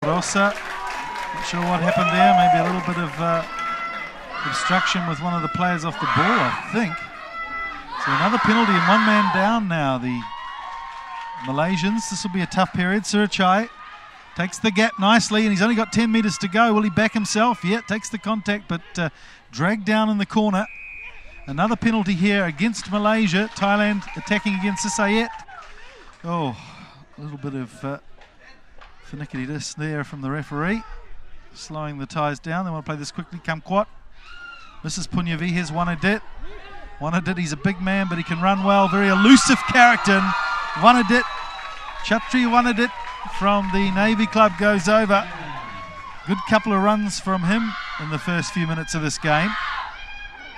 Rosa, not sure what happened there, maybe a little bit of obstruction with one of the players off the ball, I think. So another penalty and one man down now, the Malaysians. This will be a tough period. Surichai takes the gap nicely and he's only got 10 metres to go. Will he back himself? Yeah, takes the contact but dragged down in the corner. Another penalty here against Malaysia. Thailand attacking against Sisayet. Oh, a little bit of finickety-dis there from the referee, slowing the Thais down. They want to play this quickly. Kumquat Mrs. Punyavi. Here's Wanadit. Wanadit, he's a big man, but he can run well. Very elusive character. Wanadit, Chatri Wanadit from the Navy club goes over. Good couple of runs from him in the first few minutes of this game.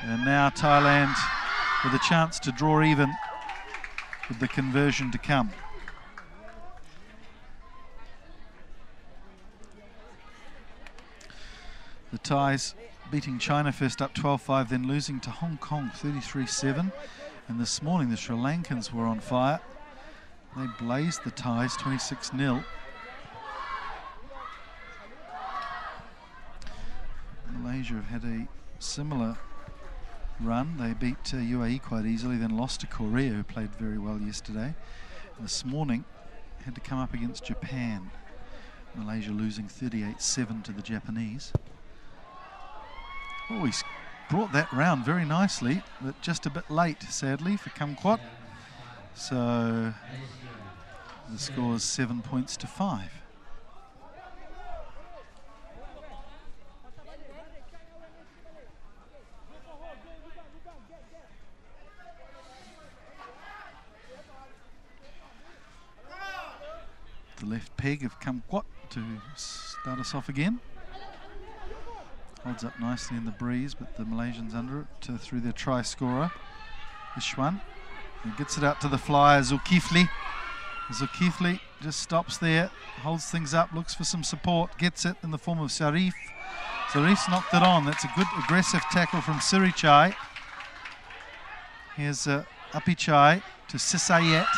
And now Thailand with a chance to draw even with the conversion to come. The Thais beating China first up 12-5, then losing to Hong Kong 33-7. And this morning the Sri Lankans were on fire. They blazed the Thais 26-0. Malaysia have had a similar run. They beat UAE quite easily, then lost to Korea, who played very well yesterday. And this morning had to come up against Japan. Malaysia losing 38-7 to the Japanese. Oh, he's brought that round very nicely, but just a bit late, sadly, for Kumquat. So the score is 7 points to 5. The left peg of Kumquat to start us off again. Holds up nicely in the breeze, but the Malaysians under it through their try scorer, Ishwan. He gets it out to the flyer, Zulkifli. Zulkifli just stops there, holds things up, looks for some support, gets it in the form of Sarif. Sarif's knocked it on. That's a good aggressive tackle from Surichai. Here's Apichai to Sisayet.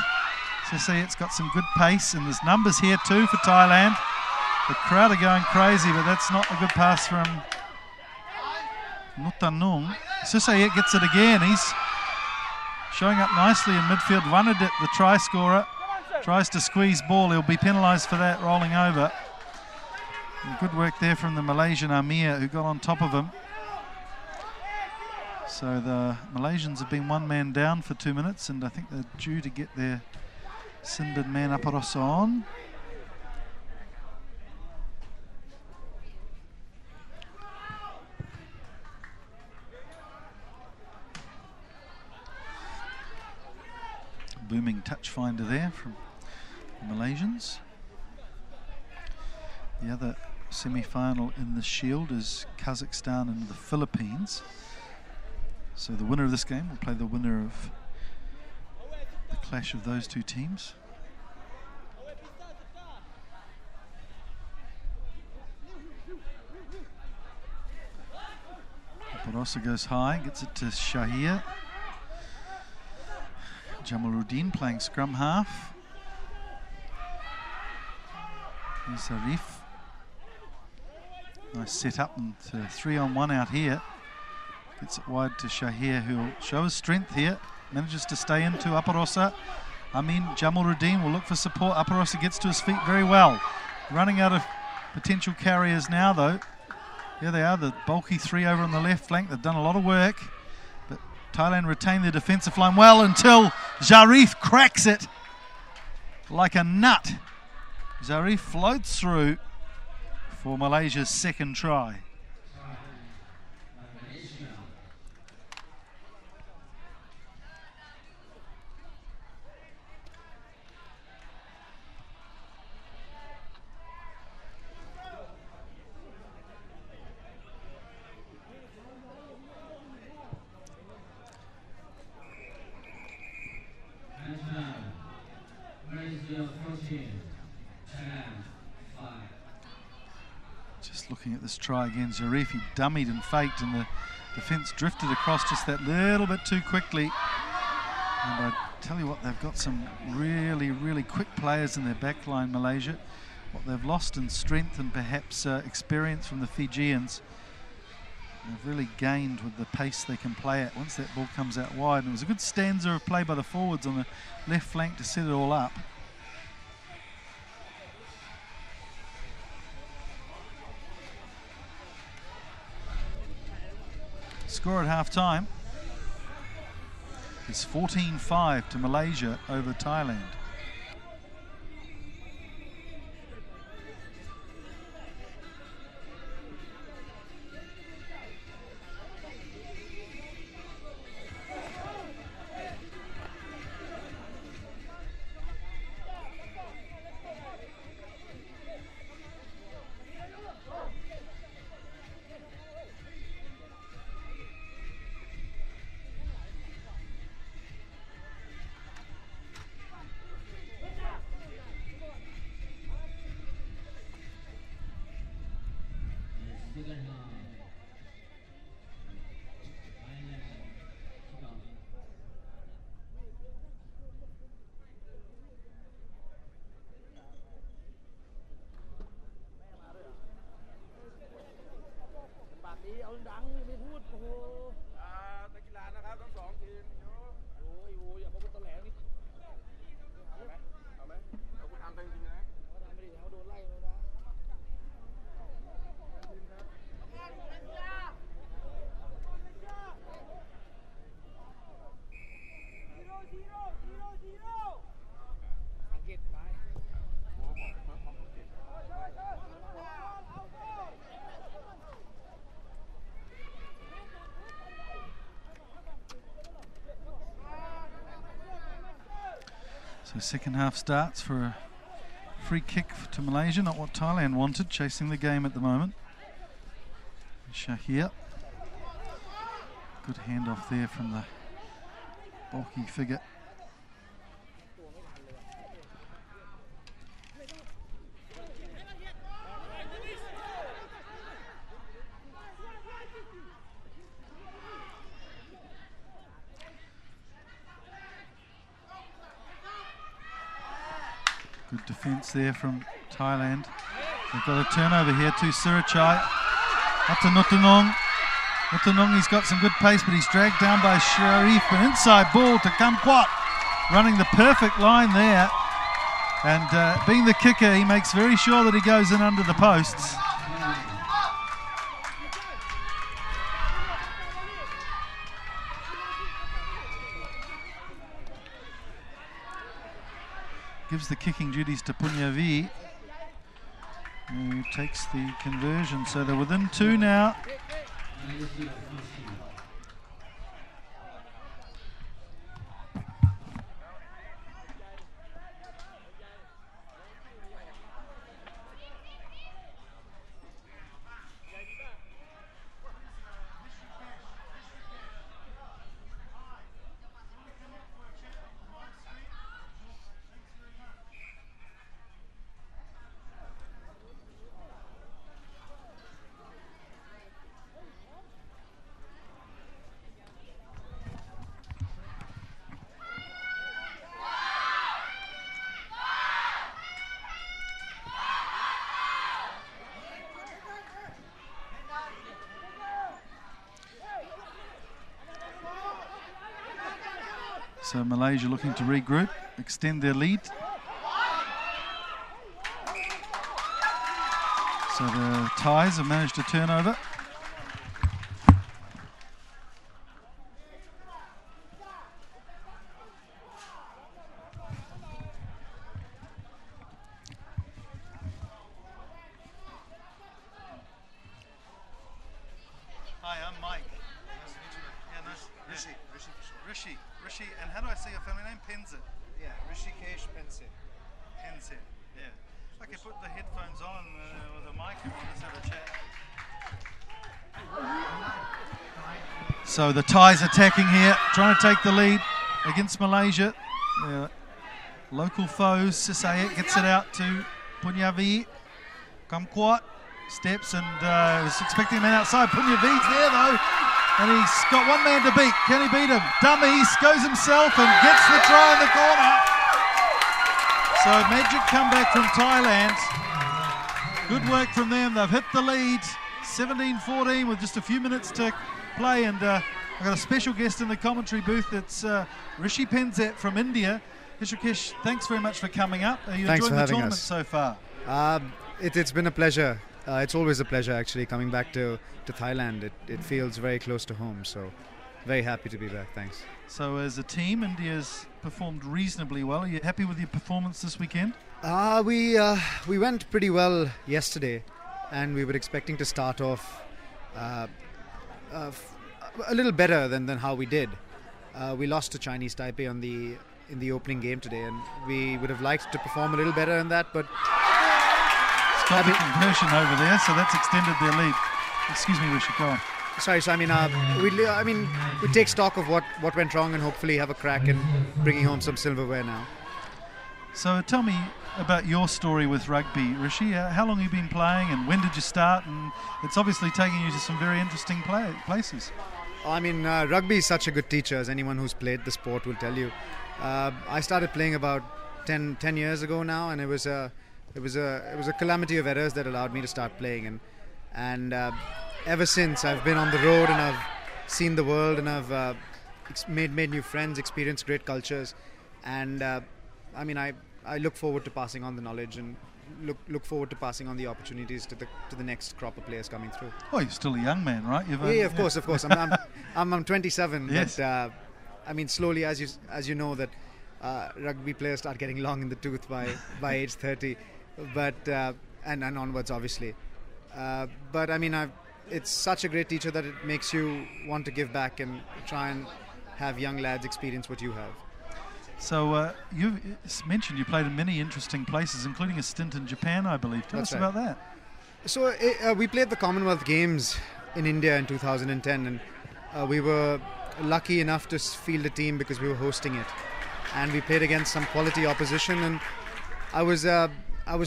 Sisayet's got some good pace, and there's numbers here too for Thailand. The crowd are going crazy, but that's not a good pass from Nutanung. Sisayet gets it again. He's showing up nicely in midfield. Wanadit, the try scorer, tries to squeeze ball. He'll be penalised for that, rolling over. And good work there from the Malaysian Amir, who got on top of him. So the Malaysians have been one man down for 2 minutes, and I think they're due to get their Sinbad man Aparosa on. Booming touch finder there from the Malaysians. The other semi-final in the Shield is Kazakhstan and the Philippines. So the winner of this game will play the winner of the clash of those two teams. Aparosa goes high, gets it to Shahir. Jamaluddin playing scrum half. Here's Arif. Nice set up and 3-on-1 out here. Gets it wide to Shahir, who'll show his strength here. Manages to stay into Aparosa. Jamaluddin will look for support. Aparosa gets to his feet very well. Running out of potential carriers now though. Here they are, the bulky three over on the left flank. They've done a lot of work. Thailand retain their defensive line well until Zarif cracks it like a nut. Zarif floats through for Malaysia's second try. Just looking at this try again, Zarif, he dummied and faked and the defence drifted across just that little bit too quickly. And I tell you what, they've got some really, really quick players in their back line, Malaysia. what they've lost in strength and perhaps experience from the Fijians, they've really gained with the pace they can play at once that ball comes out wide. And it was a good stanza of play by the forwards on the left flank to set it all up. Score at half-time is 14-5 to Malaysia over Thailand. So second half starts for a free kick to Malaysia, not what Thailand wanted, chasing the game at the moment. Shahir. Good handoff there from the bulky figure. Good defence there from Thailand. They've got a turnover here to Surachai. Up to Nutanong. Nutanong, he's got some good pace, but he's dragged down by Sharif. An inside ball to Kamkwat, running the perfect line there. And being the kicker, he makes very sure that he goes in under the posts. Gives the kicking duties to Punyavi, who takes the conversion. So they're within two now. So Malaysia looking to regroup, extend their lead. So the Thais have managed to turn over. Hi, I'm Mike. Nice to meet you. Yeah, nice. Rishi, and how do I say your family name? Penza. Yeah, Rishikesh Pense. Penza. Yeah. Okay, put the headphones on with a mic and we'll just have a chat. So the Thais attacking here, trying to take the lead against Malaysia. Local foes. Sisayek gets it out to Punyavi. Kamkwat steps and was expecting a man outside. Punyavi's there though. And he's got one man to beat. Can he beat him? Dummies goes himself and gets the try in the corner. So magic comeback from Thailand. Good work from them. They've hit the lead, 17-14 with just a few minutes to play. And I've got a special guest in the commentary booth. It's Rishi Penzat from India. Rishikesh, thanks very much for coming up. Are you enjoying the tournament so far? It's been a pleasure. It's always a pleasure actually coming back to Thailand. It feels very close to home, so very happy to be back. Thanks. So as a team, India's performed reasonably well. Are you happy with your performance this weekend? We went pretty well yesterday, and we were expecting to start off a little better than how we did. We lost to Chinese Taipei in the opening game today, and we would have liked to perform a little better in that, but got the conversion over there, so that's extended their lead. Excuse me, Rishi, go on. Sorry, so we take stock of what went wrong and hopefully have a crack in bringing home some silverware now. So tell me about your story with rugby, Rishi. How long have you been playing, and when did you start? And it's obviously taking you to some very interesting places. Rugby is such a good teacher, as anyone who's played the sport will tell you. I started playing about 10 years ago now, and it was a calamity of errors that allowed me to start playing, and ever since I've been on the road and I've seen the world, and I've made new friends, experienced great cultures, and I look forward to passing on the knowledge and look forward to passing on the opportunities to the next crop of players coming through. Oh, you're still a young man, right? Of course. I'm 27, yes. But slowly, as you know, that rugby players start getting long in the tooth by age 30, but and onwards, obviously. It's such a great teacher that it makes you want to give back and try and have young lads experience what you have. So you mentioned you played in many interesting places, including a stint in Japan, I believe. Tell us about that. So we played the Commonwealth Games in India in 2010, and we were lucky enough to field a team because we were hosting it, and we played against some quality opposition, and I was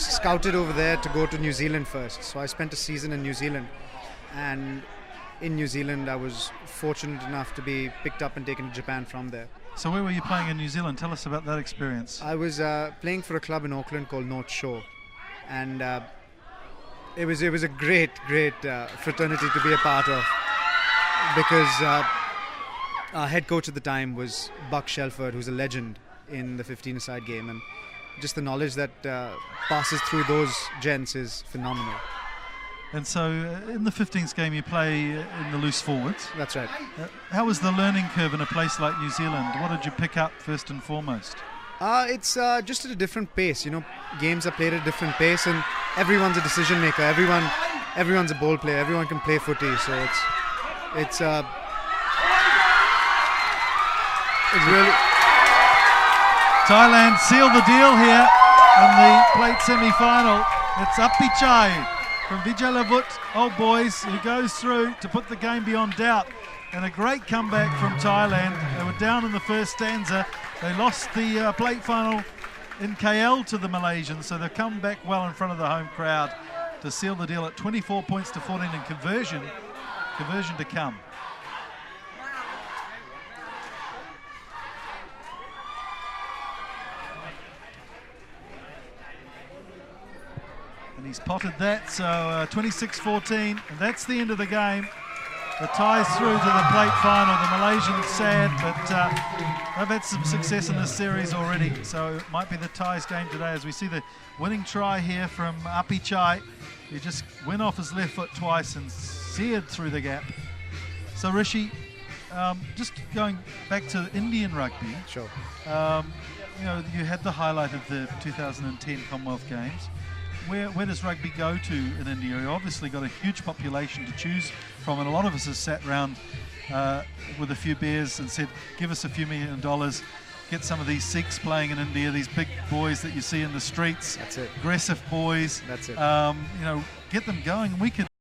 scouted over there to go to New Zealand first. So I spent a season in New Zealand, and in New Zealand I was fortunate enough to be picked up and taken to Japan from there. So where were you playing in New Zealand? Tell us about that experience. I was playing for a club in Auckland called North Shore, and it was a great fraternity to be a part of, because our head coach at the time was Buck Shelford, who's a legend in the 15-a-side game, and just the knowledge that passes through those gents is phenomenal. And so in the 15s game you play in the loose forwards. That's right. How was the learning curve in a place like New Zealand? What did you pick up first and foremost? It's just at a different pace. You know, games are played at a different pace, and everyone's a decision maker. Everyone's a ball player. Everyone can play footy. So it's really... Thailand seal the deal here in the plate semi-final. It's Apichai from Vijayalavut, old boys, who goes through to put the game beyond doubt. And a great comeback from Thailand. They were down in the first stanza. They lost the plate final in KL to the Malaysians, so they've come back well in front of the home crowd to seal the deal at 24 points to 14 and conversion to come. And he's potted that, so 26-14, and that's the end of the game. The Thais through to the plate final. The Malaysians sad, but they've had some success in this series already, so it might be the Thais game today, as we see the winning try here from Apichai. He just went off his left foot twice and seared through the gap. So Rishi, just going back to Indian rugby. Sure. You had the highlight of the 2010 Commonwealth Games. Where does rugby go to in India? You've obviously got a huge population to choose from, and a lot of us have sat around with a few beers and said, give us a few $1 million, get some of these Sikhs playing in India, these big boys that you see in the streets. That's it. Aggressive boys. That's it. Get them going. We could